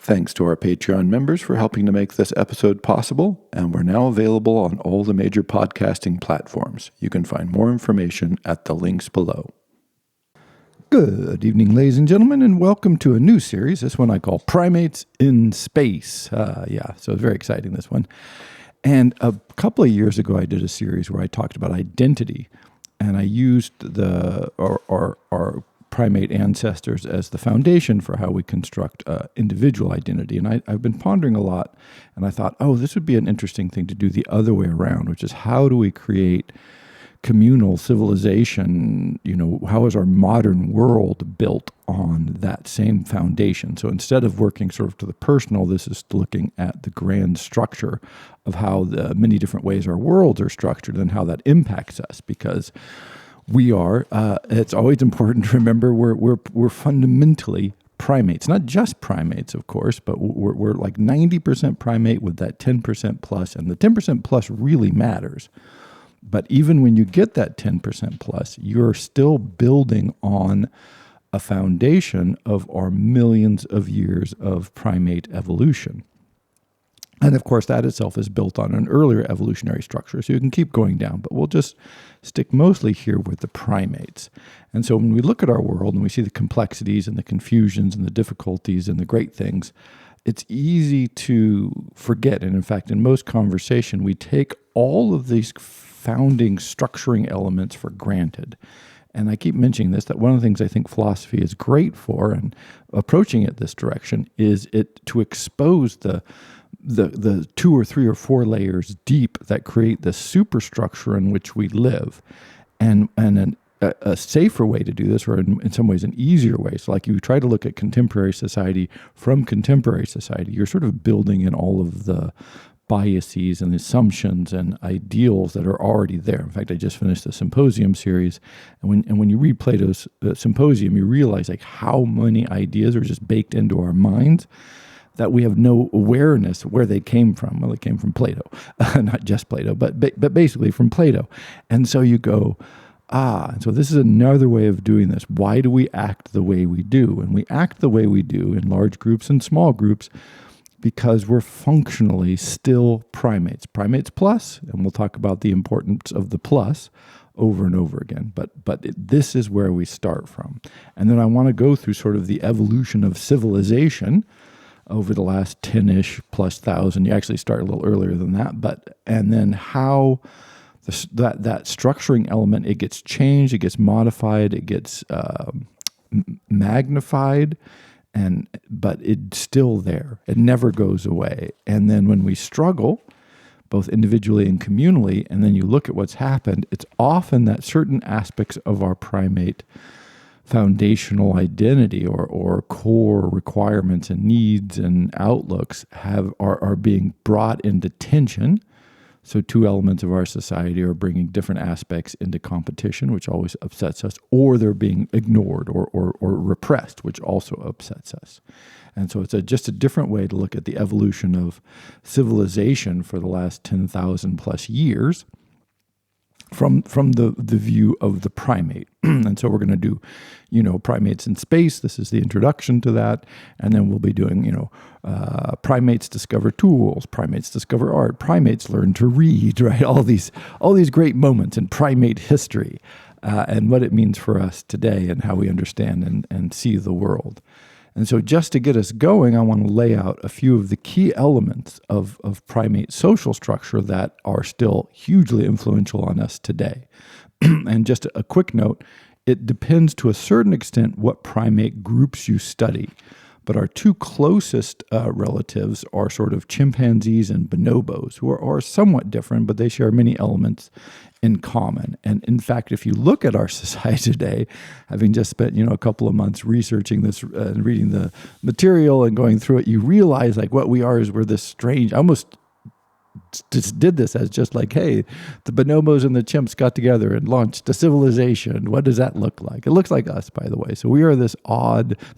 Thanks to our Patreon members for helping to make this episode possible, and we're now available on all the major podcasting platforms. You can find more information at the links below. Good evening, ladies and gentlemen, and welcome to a new series. This one I call Primates in Space. So it's very exciting, this one. And a couple of years ago, I did a series where I talked about identity, and I used our primate ancestors as the foundation for how we construct individual identity. And I've been pondering a lot, and I thought, this would be an interesting thing to do the other way around, which is how do we create communal civilization? How is our modern world built on that same foundation? So instead of working sort of to the personal, this is looking at the grand structure of how the many different ways our worlds are structured and how that impacts us, because we are, it's always important to remember we're fundamentally primates, not just primates, of course, but we're like 90% primate with that 10% plus, and the 10% plus really matters. But even when you get that 10% plus, you're still building on a foundation of our millions of years of primate evolution. And of course, that itself is built on an earlier evolutionary structure, so you can keep going down, but we'll just stick mostly here with the primates. And so when we look at our world and we see the complexities and the confusions and the difficulties and the great things, it's easy to forget. And in fact, in most conversation, we take all of these founding structuring elements for granted. And I keep mentioning this, that one of the things I think philosophy is great for, and approaching it this direction, is it to expose the 2 or 3 or 4 layers deep that create the superstructure in which we live. And a safer way to do this, or in some ways an easier way, so like you try to look at contemporary society from contemporary society, you're sort of building in all of the biases and assumptions and ideals that are already there. In fact, I just finished a symposium series, and when you read Plato's Symposium, you realize like how many ideas are just baked into our minds that we have no awareness where they came from. Well, they came from Plato, not just Plato, but basically from Plato. And so you go, and so this is another way of doing this. Why do we act the way we do? And we act the way we do in large groups and small groups because we're functionally still primates. Primates plus, and we'll talk about the importance of the plus over and over again. But this is where we start from. And then I want to go through sort of the evolution of civilization over the last 10-ish plus thousand. You actually start a little earlier than that, and then how that structuring element, it gets changed, it gets modified, it gets magnified, but it's still there. It never goes away. And then when we struggle, both individually and communally, and then you look at what's happened, it's often that certain aspects of our primate foundational identity or core requirements and needs and outlooks are being brought into tension. So 2 elements of our society are bringing different aspects into competition, which always upsets us, or they're being ignored or repressed, which also upsets us. And so it's just a different way to look at the evolution of civilization for the last 10,000 plus years from the view of the primate. And so we're going to do, primates in space. This is the introduction to that. And then we'll be doing, primates discover tools, primates discover art, primates learn to read, right? All these great moments in primate history, and what it means for us today and how we understand and see the world. And so just to get us going, I want to lay out a few of the key elements of primate social structure that are still hugely influential on us today. And just a quick note, it depends to a certain extent what primate groups you study. But our 2 closest relatives are sort of chimpanzees and bonobos, who are somewhat different, but they share many elements in common. And in fact, if you look at our society today, having just spent a couple of months researching this and reading the material and going through it, you realize like what we are is we're this strange, I almost just did this as just like, hey, the bonobos and the chimps got together and launched a civilization. What does that look like? It looks like us, by the way. So we are this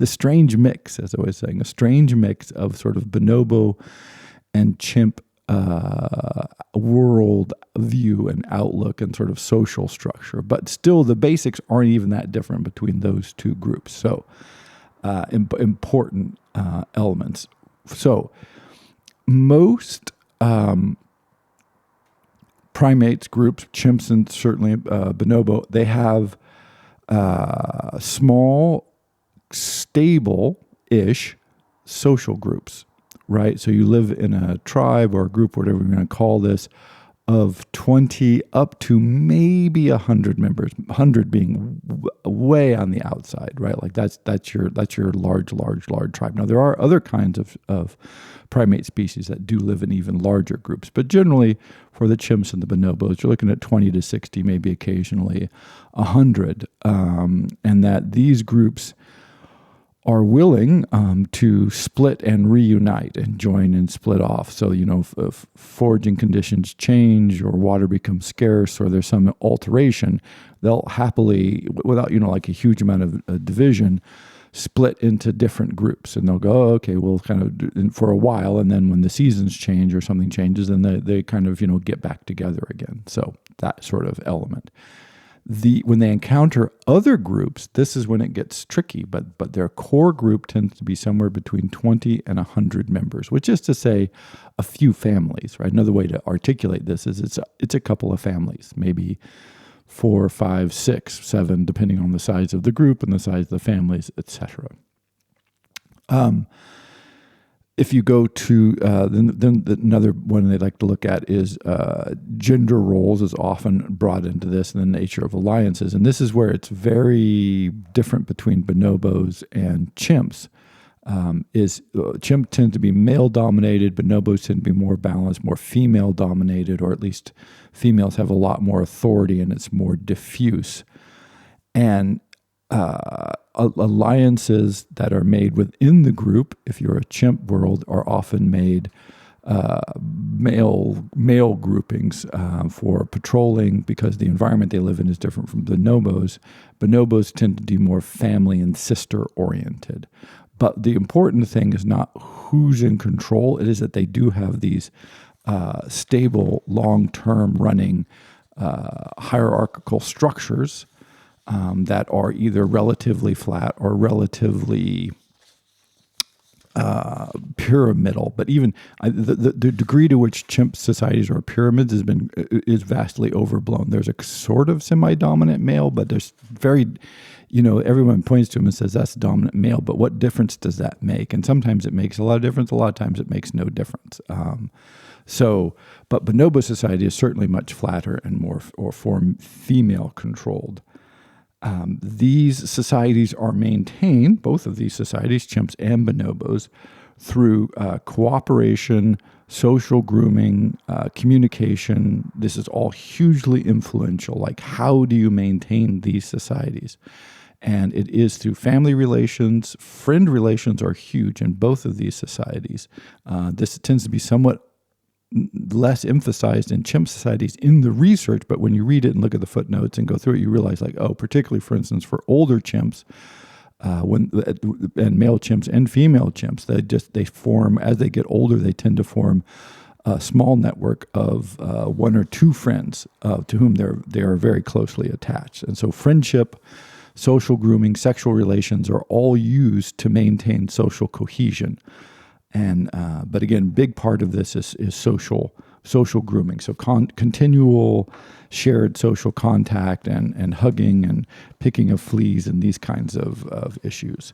strange mix, as I was saying, a strange mix of sort of bonobo and chimp world view and outlook and sort of social structure. But still, the basics aren't even that different between those 2 groups. So important elements. So most primates groups, chimps and certainly bonobo, they have small, stable-ish social groups, right? So you live in a tribe or a group, whatever we're going to call this, of 20 up to maybe 100 members, 100 being way on the outside, right? Like that's your large tribe. Now, there are other kinds of primate species that do live in even larger groups, but generally for the chimps and the bonobos, you're looking at 20 to 60, maybe occasionally 100, and that these groups are willing to split and reunite and join and split off. So, if foraging conditions change or water becomes scarce or there's some alteration, they'll happily, without, like a huge amount of division, split into different groups. And they'll go, oh, okay, we'll kind of, for a while, and then when the seasons change or something changes, then they kind of, get back together again. So that sort of element. When they encounter other groups, this is when it gets tricky, but their core group tends to be somewhere between 20 and 100 members, which is to say a few families, right? Another way to articulate this is it's a couple of families, maybe 4, 5, 6, 7, depending on the size of the group and the size of the families, etc. If you go to, then another one they like to look at is gender roles is often brought into this, and the nature of alliances. And this is where it's very different between bonobos and chimps. Chimps tend to be male-dominated, bonobos tend to be more balanced, more female-dominated, or at least females have a lot more authority and it's more diffuse. And alliances that are made within the group, if you're a chimp world, are often made male groupings for patrolling, because the environment they live in is different from bonobos. Bonobos tend to be more family and sister oriented. But the important thing is not who's in control. It is that they do have these stable, long-term running hierarchical structures that are either relatively flat or relatively pyramidal. But even the degree to which chimp societies are pyramids is vastly overblown. There's a sort of semi-dominant male, but there's very, everyone points to him and says that's dominant male. But what difference does that make? And sometimes it makes a lot of difference. A lot of times it makes no difference. But bonobo society is certainly much flatter and more female controlled. These societies are maintained, both of these societies, chimps and bonobos, through cooperation, social grooming, communication. This is all hugely influential. Like, how do you maintain these societies? And it is through family relations. Friend relations are huge in both of these societies. This tends to be somewhat less emphasized in chimp societies in the research, but when you read it and look at the footnotes and go through it, you realize, like, particularly, for instance, for older chimps, and male chimps and female chimps, they form, as they get older, they tend to form a small network of one or two friends to whom they are very closely attached. And so friendship, social grooming, sexual relations are all used to maintain social cohesion. And but again, big part of this is social grooming. So continual shared social contact and hugging and picking of fleas and these kinds of issues.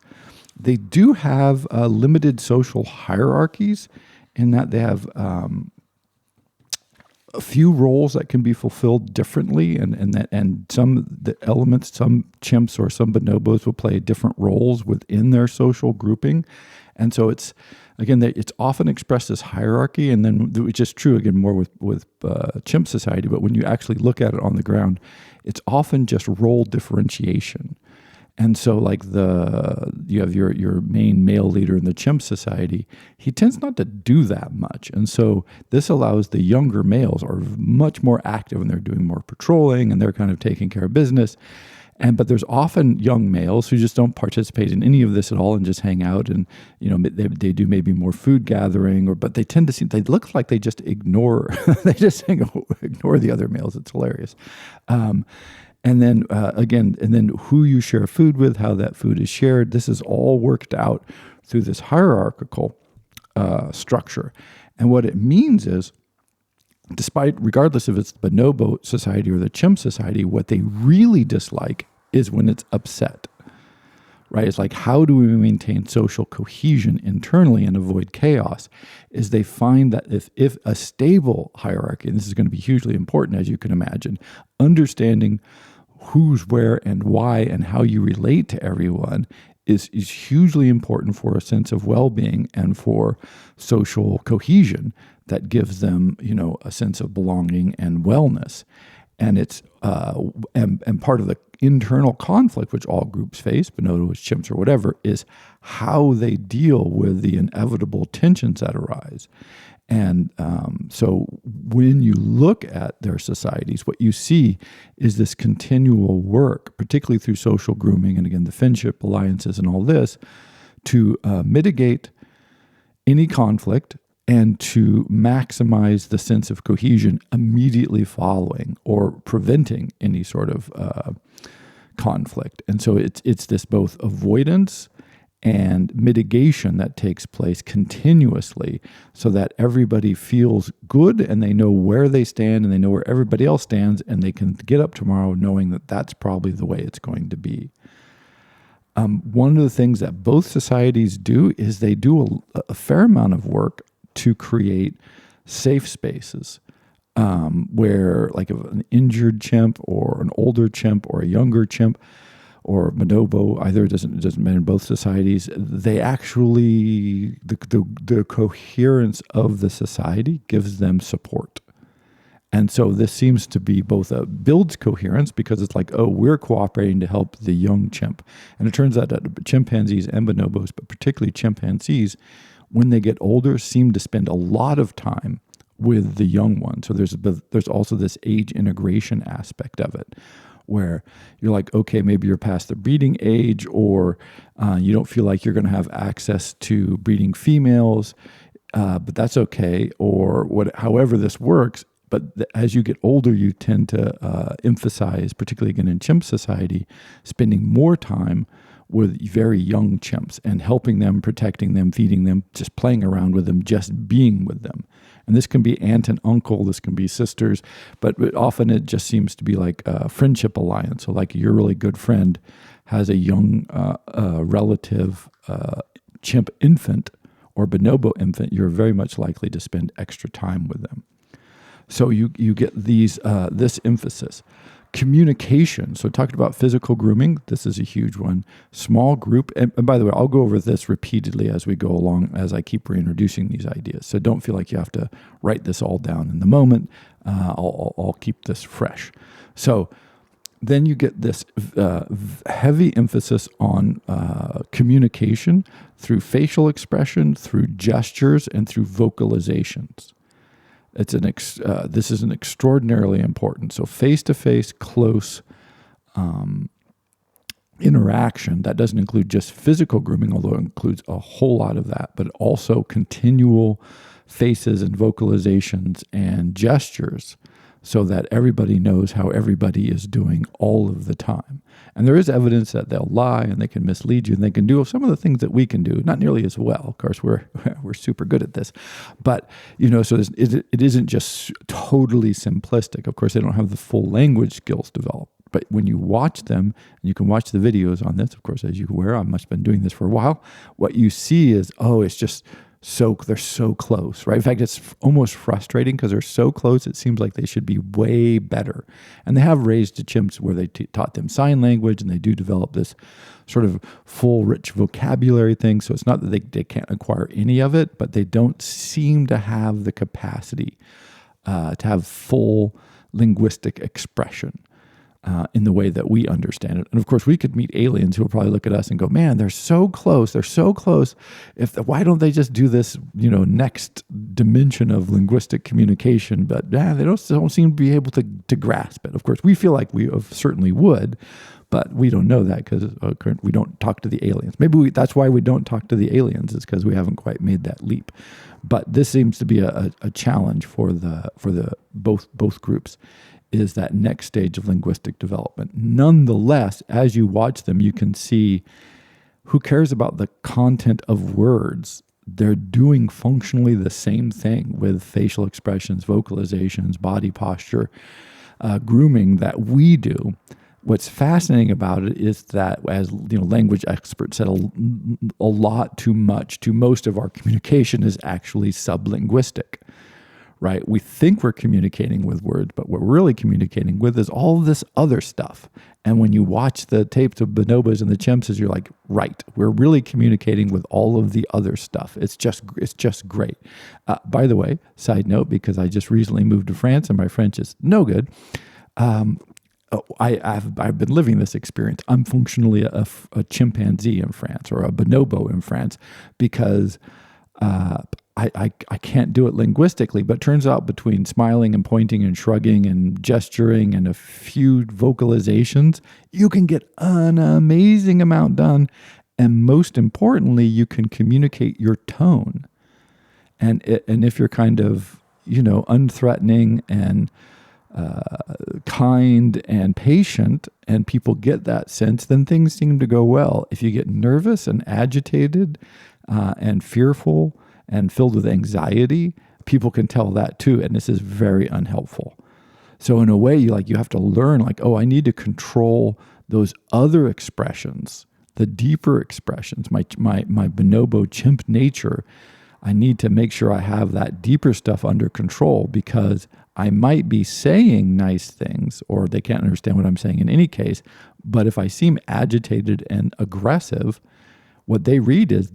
They do have limited social hierarchies in that they have a few roles that can be fulfilled differently, and some chimps or some bonobos will play different roles within their social grouping, and so it's often expressed as hierarchy, and then which is true again more with chimp society. But when you actually look at it on the ground, it's often just role differentiation. And so, like you have your main male leader in the chimp society, he tends not to do that much. And so this allows the younger males are much more active, and they're doing more patrolling, and they're kind of taking care of business. But there's often young males who just don't participate in any of this at all and just hang out, and they do maybe more food gathering, but they tend to they look like they just ignore ignore the other males. It's hilarious. And then who you share food with, how that food is shared. This is all worked out through this hierarchical structure. And what it means is, regardless if it's the bonobo society or the chimp society, what they really dislike is when it's upset, right? It's like, how do we maintain social cohesion internally and avoid chaos? Is they find that if a stable hierarchy, and this is going to be hugely important, as you can imagine, understanding who's where and why and how you relate to everyone is hugely important for a sense of well-being and for social cohesion that gives them, a sense of belonging and wellness. And it's and part of the internal conflict which all groups face, bonobos, chimps, or whatever, is how they deal with the inevitable tensions that arise. And so when you look at their societies, what you see is this continual work, particularly through social grooming and, again, the friendship alliances and all this, to mitigate any conflict and to maximize the sense of cohesion immediately following or preventing any sort of conflict. And so it's this both avoidance and mitigation that takes place continuously so that everybody feels good and they know where they stand and they know where everybody else stands, and they can get up tomorrow knowing that that's probably the way it's going to be. One of the things that both societies do is they do a fair amount of work to create safe spaces where, like, if an injured chimp or an older chimp or a younger chimp or bonobo, either, it doesn't matter in both societies, they actually, the coherence of the society gives them support. And so this seems to be both builds coherence, because it's like, oh, we're cooperating to help the young chimp. And it turns out that chimpanzees and bonobos, but particularly chimpanzees, when they get older, seem to spend a lot of time with the young ones. So there's also this age integration aspect of it, where you're like, okay, maybe you're past the breeding age, or you don't feel like you're going to have access to breeding females, but that's okay, or however this works. But as you get older, you tend to emphasize, particularly again in chimp society, spending more time with very young chimps and helping them, protecting them, feeding them, just playing around with them, just being with them. And this can be aunt and uncle, this can be sisters, but often it just seems to be like a friendship alliance. So like your really good friend has a young relative chimp infant or bonobo infant, you're very much likely to spend extra time with them. So you get this emphasis. Communication. So talking about physical grooming, this is a huge one. Small group, and by the way, I'll go over this repeatedly as we go along, as I keep reintroducing these ideas. So don't feel like you have to write this all down in the moment. I'll keep this fresh. So then you get this heavy emphasis on communication through facial expression, through gestures, and through vocalizations. This is an extraordinarily important. So face-to-face, close interaction, that doesn't include just physical grooming, although it includes a whole lot of that, but also continual faces and vocalizations and gestures so that everybody knows how everybody is doing all of the time. And there is evidence that they'll lie and they can mislead you and they can do some of the things that we can do, not nearly as well. Of course, we're super good at this. But, so it isn't just totally simplistic. Of course, they don't have the full language skills developed. But when you watch them, and you can watch the videos on this, of course, as you're aware, I must have been doing this for a while, what you see is, it's just they're so close, right? In fact, it's almost frustrating because they're so close. It seems like they should be way better. And they have raised the chimps where they taught them sign language, and they do develop this sort of full, rich vocabulary thing. So it's not that they can't acquire any of it, but they don't seem to have the capacity to have full linguistic expression in the way that we understand it. And of course, we could meet aliens who will probably look at us and go, man, they're so close. They're so close. Why don't they just do this, next dimension of linguistic communication? But they don't seem to be able to grasp it. Of course, we feel like we certainly would, but we don't know that because we don't talk to the aliens. Maybe that's why we don't talk to the aliens, is because we haven't quite made that leap. But this seems to be a challenge for both groups, is that next stage of linguistic development. Nonetheless, as you watch them, you can see who cares about the content of words they're doing functionally the same thing with facial expressions, vocalizations, body posture, grooming that we do. What's fascinating about it is that, as language experts said, a lot too much to most of our communication is actually sublinguistic, right? We think we're communicating with words, but what we're really communicating with is all this other stuff. And when you watch the tapes of bonobos and the chimps, you're like, right, we're really communicating with all of the other stuff. It's just great. By the way, side note, because I just recently moved to France and my French is no good. I've been living this experience. I'm functionally a chimpanzee in France, or a bonobo in France, because I can't do it linguistically. But it turns out between smiling and pointing and shrugging and gesturing and a few vocalizations, you can get an amazing amount done. And most importantly, you can communicate your tone. And if you're kind of, unthreatening and kind and patient, and people get that sense, then things seem to go well. If you get nervous and agitated and fearful and filled with anxiety, people can tell that too, and this is very unhelpful. So in a way, you have to learn, I need to control those other expressions, the deeper expressions, my bonobo chimp nature. I need to make sure I have that deeper stuff under control, because I might be saying nice things, or they can't understand what I'm saying in any case. But if I seem agitated and aggressive, what they read is,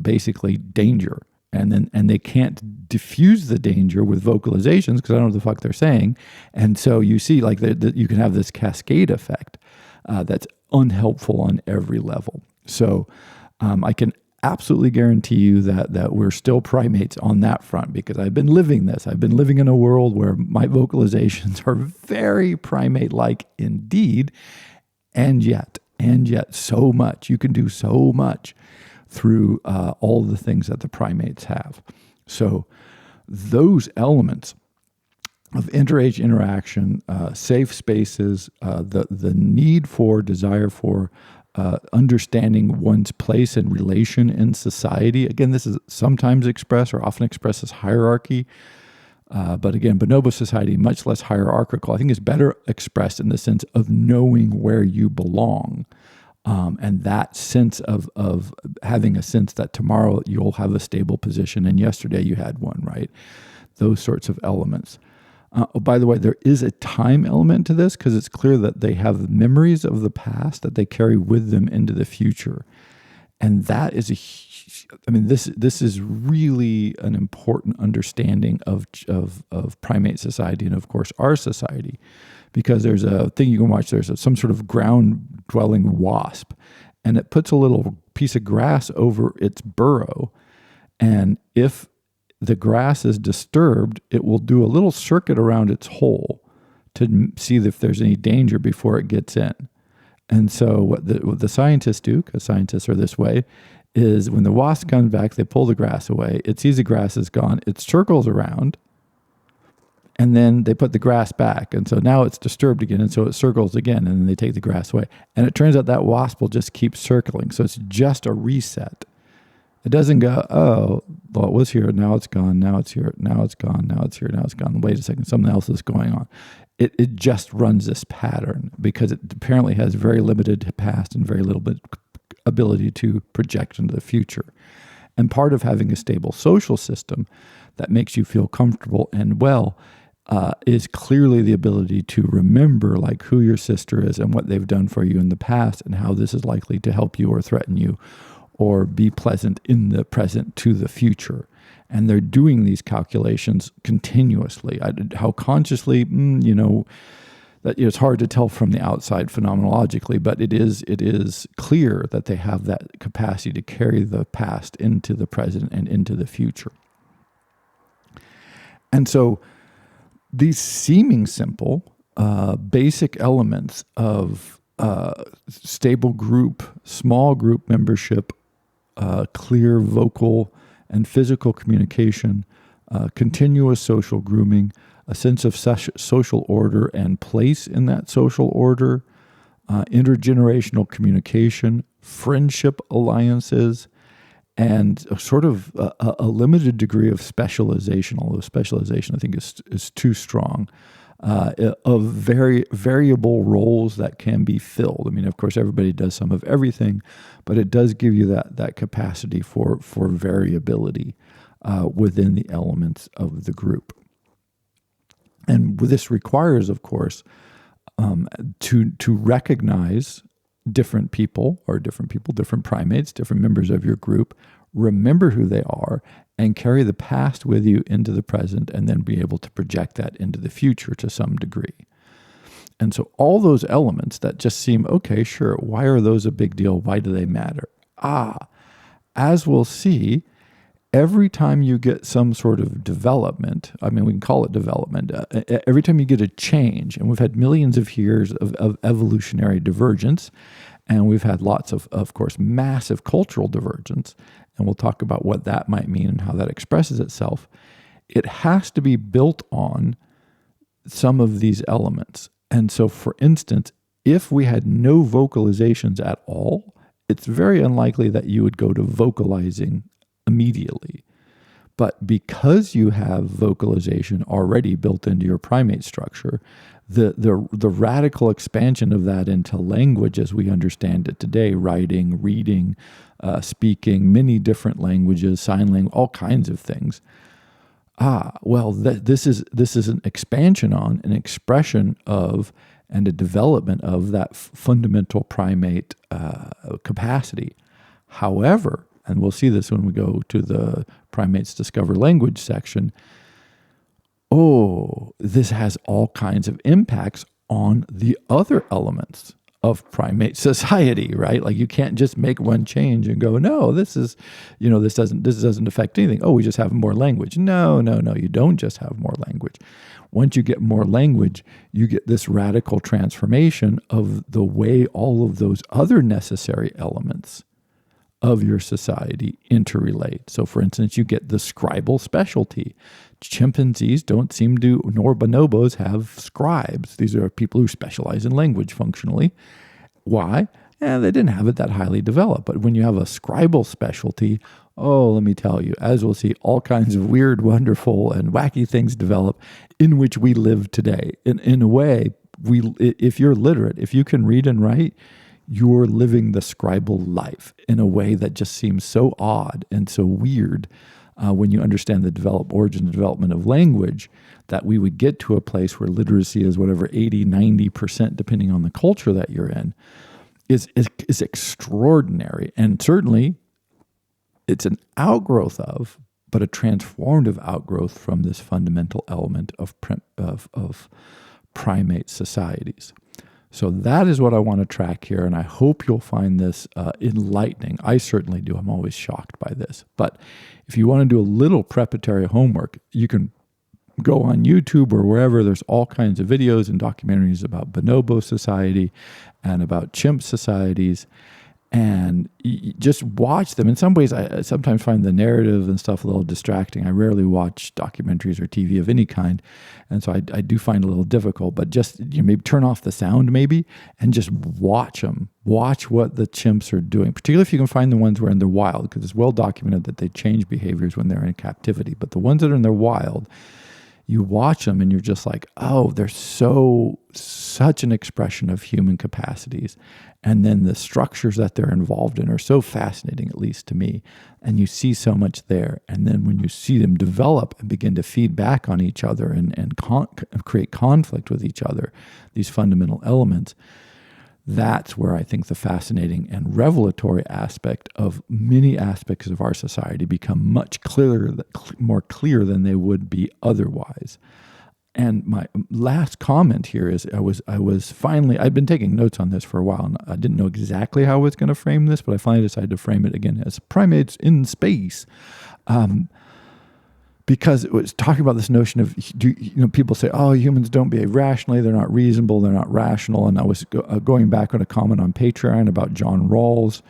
basically danger. And they can't diffuse the danger with vocalizations because I don't know what the fuck they're saying. And so you see, you can have this cascade effect that's unhelpful on every level. So I can absolutely guarantee you that we're still primates on that front, because I've been living this. I've been living in a world where my vocalizations are very primate-like indeed, and yet so much. You can do so much through all the things that the primates have. So those elements of interage interaction, safe spaces, the need for, desire for, understanding one's place and relation in society. Again, this is sometimes expressed or often expressed as hierarchy. But again, bonobo society, much less hierarchical, I think is better expressed in the sense of knowing where you belong. And that sense of having a sense that tomorrow you'll have a stable position and yesterday you had one, right? Those sorts of elements. By the way, there is a time element to this, because it's clear that they have memories of the past that they carry with them into the future. And that is this is really an important understanding of primate society and, of course, our society. Because there's a thing you can watch, there's some sort of ground-dwelling wasp, and it puts a little piece of grass over its burrow, and if the grass is disturbed, it will do a little circuit around its hole to see if there's any danger before it gets in. And so what the scientists do, because scientists are this way, is when the wasp comes back, they pull the grass away, it sees the grass is gone, it circles around, and then they put the grass back. And so now it's disturbed again, and so it circles again, and then they take the grass away. And it turns out that wasp will just keep circling. So it's just a reset. It doesn't go, oh, well, it was here, now it's gone, now it's here, now it's gone, now it's here, now it's gone. Wait a second, something else is going on. It just runs this pattern because it apparently has very limited past and very little bit ability to project into the future. And part of having a stable social system that makes you feel comfortable and well is clearly the ability to remember who your sister is and what they've done for you in the past and how this is likely to help you or threaten you or be pleasant in the present to the future. And they're doing these calculations continuously. How consciously, that it's hard to tell from the outside phenomenologically, but it is clear that they have that capacity to carry the past into the present and into the future. And so these seeming simple, basic elements of stable group, small group membership, clear vocal and physical communication, continuous social grooming, a sense of social order and place in that social order, intergenerational communication, friendship alliances, and a sort of a limited degree of specialization, although specialization I think is too strong, of very variable roles that can be filled. I mean, of course, everybody does some of everything, but it does give you that capacity for variability within the elements of the group. And this requires, of course, to recognize different people, different primates, different members of your group, remember who they are, and carry the past with you into the present, and then be able to project that into the future to some degree. And so all those elements that just seem, okay, sure, why are those a big deal? Why do they matter? As we'll see, every time you get some sort of development, I mean, we can call it development, every time you get a change, and we've had millions of years of evolutionary divergence, and we've had lots of course, massive cultural divergence, and we'll talk about what that might mean and how that expresses itself. It has to be built on some of these elements. And so, for instance, if we had no vocalizations at all, it's very unlikely that you would go to vocalizing immediately. But because you have vocalization already built into your primate structure, the radical expansion of that into language as we understand it today, writing, reading, speaking, many different languages, sign language, all kinds of things. This is an expansion on, an expression of, and a development of that fundamental primate capacity. However, and we'll see this when we go to the Primates Discover Language section, this has all kinds of impacts on the other elements of primate society, right? Like, you can't just make one change and go, no, this doesn't affect anything. Oh, we just have more language. No, you don't just have more language. Once you get more language, you get this radical transformation of the way all of those other necessary elements of your society interrelate. So, for instance, you get the scribal specialty. Chimpanzees don't seem to, nor bonobos, have scribes. These are people who specialize in language functionally. Why? They didn't have it that highly developed. But when you have a scribal specialty, let me tell you, as we'll see, all kinds of weird, wonderful, and wacky things develop in which we live today. In a way, if you're literate, if you can read and write, you're living the scribal life in a way that just seems so odd and so weird when you understand the origin and development of language, that we would get to a place where literacy is whatever 80, 90%, depending on the culture that you're in, is extraordinary. And certainly it's an outgrowth of, but a transformative outgrowth from this fundamental element of primate societies. So that is what I want to track here, and I hope you'll find this enlightening. I certainly do. I'm always shocked by this. But if you want to do a little preparatory homework, you can go on YouTube or wherever. There's all kinds of videos and documentaries about bonobo society and about chimp societies, and just watch them. In some ways, I sometimes find the narrative and stuff a little distracting. I rarely watch documentaries or TV of any kind, and so I do find it a little difficult. But just maybe turn off the sound maybe and just watch them. Watch what the chimps are doing, particularly if you can find the ones who are in the wild, because it's well documented that they change behaviors when they're in captivity. But the ones that are in their wild, you watch them and you're just like, they're such an expression of human capacities. And then the structures that they're involved in are so fascinating, at least to me. And you see so much there. And then when you see them develop and begin to feed back on each other and create conflict with each other, these fundamental elements, that's where I think the fascinating and revelatory aspect of many aspects of our society become much more clear than they would be otherwise. And my last comment here is I'd been taking notes on this for a while, and I didn't know exactly how I was going to frame this, but I finally decided to frame it again as primates in space. Because it was talking about this notion of, people say, humans don't behave rationally, they're not reasonable, they're not rational. And I was going back on a comment on Patreon about John Rawls,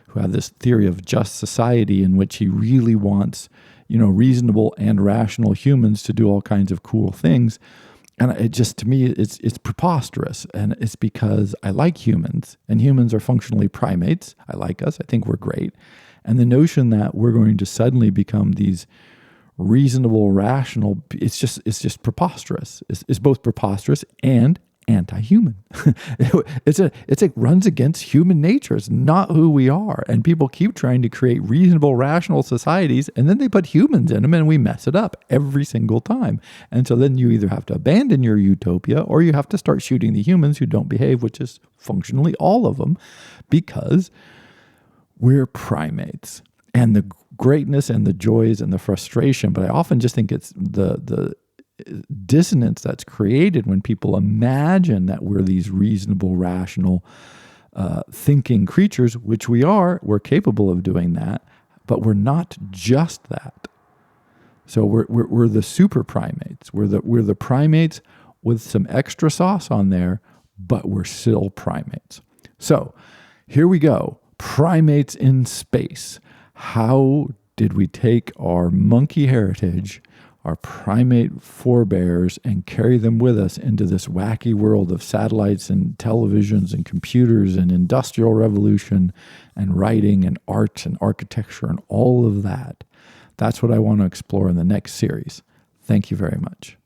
who had this theory of just society in which he really wants, reasonable and rational humans to do all kinds of cool things. And it just, to me, it's preposterous. And it's because I like humans, and humans are functionally primates. I like us. I think we're great. And the notion that we're going to suddenly become these reasonable, rational, it's just preposterous. It's both preposterous and anti-human. It runs against human nature. It's not who we are. And people keep trying to create reasonable, rational societies, and then they put humans in them, and we mess it up every single time. And so then you either have to abandon your utopia, or you have to start shooting the humans who don't behave, which is functionally all of them, because we're primates. And the greatness and the joys and the frustration, but I often just think it's the dissonance that's created when people imagine that we're these reasonable, rational, thinking creatures, which we are. We're capable of doing that, but we're not just that. So we're the super primates. We're the primates with some extra sauce on there, but we're still primates. So here we go. Primates in space. How did we take our monkey heritage, our primate forebears, and carry them with us into this wacky world of satellites and televisions and computers and industrial revolution and writing and art and architecture and all of that? That's what I want to explore in the next series. Thank you very much.